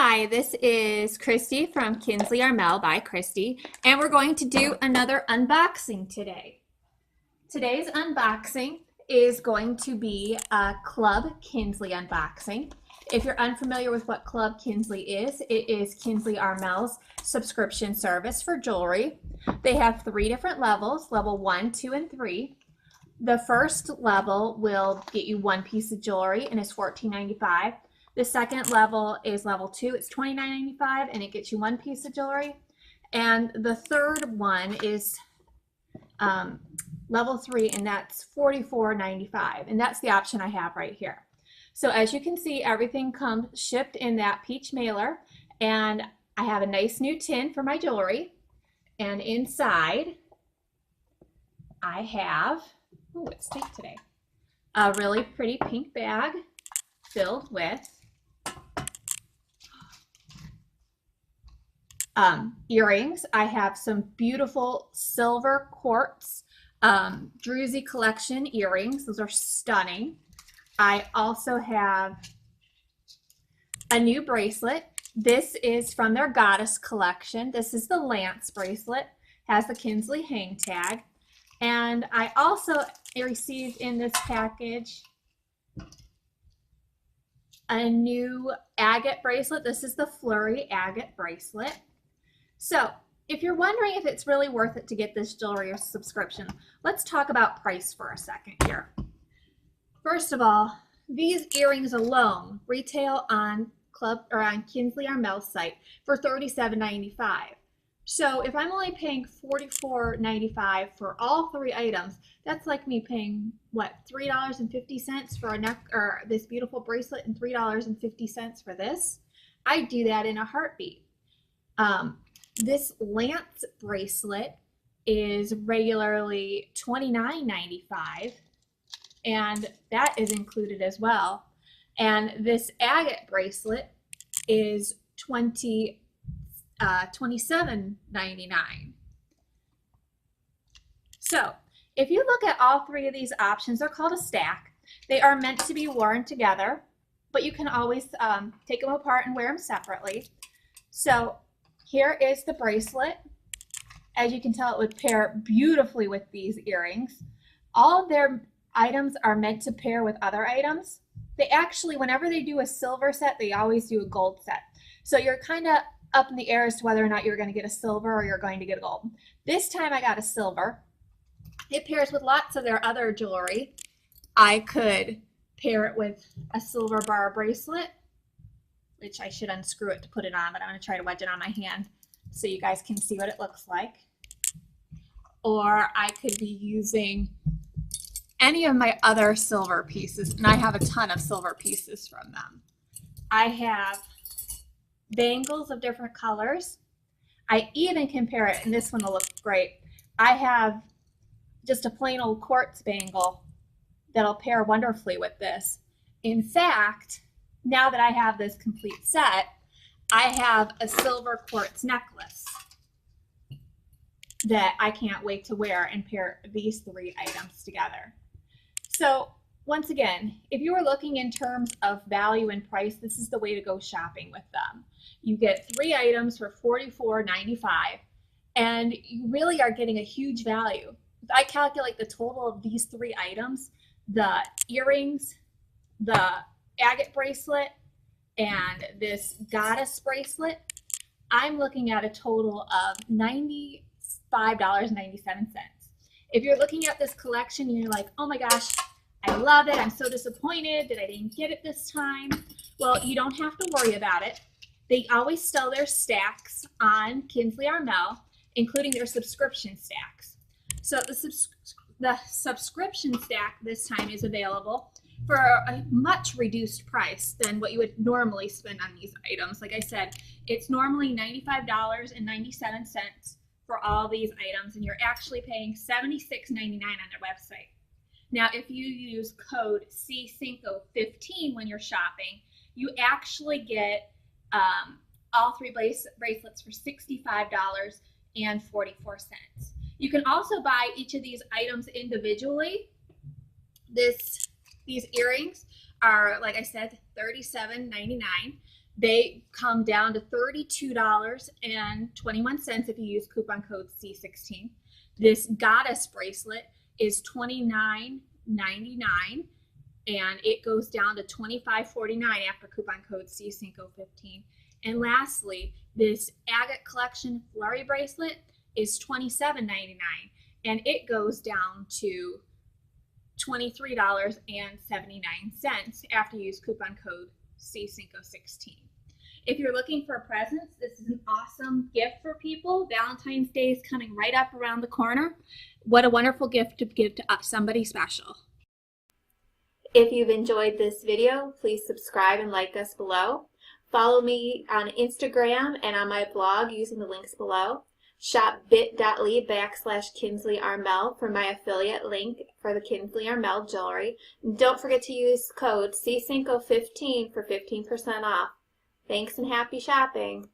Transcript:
Hi, this is Christy from Kinsley Armelle by Christy, and we're going to do another unboxing today. Today's unboxing is going to be a Club Kinsley unboxing. If you're unfamiliar with what Club Kinsley is, it is Kinsley Armelle's subscription service for jewelry. They have 3 different levels, level 1, 2, and 3. The first level will get you 1 piece of jewelry and is $14.95. The second level is level 2, it's $29.95 and it gets you 1 piece of jewelry. And the third one is level 3 and that's $44.95, and that's the option I have right here. So as you can see, everything comes shipped in that peach mailer, and I have a nice new tin for my jewelry, and inside I have, oh, it's taped today, a really pretty pink bag filled with earrings. I have some beautiful silver quartz druzy collection earrings. Those are stunning. I also have a new bracelet. This is from their Goddess collection. This is the Lance bracelet, has the Kinsley hang tag. And I also received in this package a new agate bracelet. This is the Flurry agate bracelet. So if you're wondering if it's really worth it to get this jewelry or subscription, let's talk about price for a second here. First of all, these earrings alone retail on Kinsley Armelle's site for $37.95. So if I'm only paying $44.95 for all 3 items, that's like me paying what, $3.50 for a neck or this beautiful bracelet and $3.50 for this. I do that in a heartbeat. This Lance bracelet is regularly $29.95, and that is included as well. And this agate bracelet is $27.99. So if you look at all 3 of these options, they're called a stack. They are meant to be worn together, but you can always take them apart and wear them separately. So here is the bracelet. As you can tell, it would pair beautifully with these earrings. All of their items are meant to pair with other items. They actually, whenever they do a silver set, they always do a gold set. So you're kind of up in the air as to whether or not you're going to get a silver or you're going to get a gold. This time I got a silver. It pairs with lots of their other jewelry. I could pair it with a silver bar bracelet, which I should unscrew it to put it on, but I'm going to try to wedge it on my hand so you guys can see what it looks like. Or I could be using any of my other silver pieces, and I have a ton of silver pieces from them. I have bangles of different colors. I even can pair it, and this one will look great. I have just a plain old quartz bangle that'll pair wonderfully with this. In fact, now that I have this complete set, I have a silver quartz necklace that I can't wait to wear and pair these 3 items together. So once again, if you are looking in terms of value and price, this is the way to go shopping with them. You get 3 items for $44.95, and you really are getting a huge value. If I calculate the total of these 3 items, the earrings, the agate bracelet, and this Goddess bracelet, I'm looking at a total of $95.97. If you're looking at this collection and you're like, oh my gosh, I love it, I'm so disappointed that I didn't get it this time, well, you don't have to worry about it. They always sell their stacks on Kinsley Armelle, including their subscription stacks. So the subscription stack this time is available for a much reduced price than what you would normally spend on these items. Like I said, it's normally $95.97 for all these items, and you're actually paying $76.99 on their website. Now, if you use code C515 when you're shopping, you actually get all 3 bracelets for $65.44. You can also buy each of these items individually. These earrings are, like I said, $37.99. They come down to $32.21 if you use coupon code C16. This goddess bracelet is $29.99 and it goes down to $25.49 after coupon code C15. And lastly, this agate collection flurry bracelet is $27.99 and it goes down to $23.79 after you use coupon code C16. If you're looking for presents, this is an awesome gift for people. Valentine's Day is coming right up around the corner. What a wonderful gift to give to somebody special. If you've enjoyed this video, please subscribe and like us below. Follow me on Instagram and on my blog using the links below. Shop bit.ly/Kinsley Armelle for my affiliate link for the Kinsley Armelle jewelry. And don't forget to use code C15 for 15% off. Thanks and happy shopping.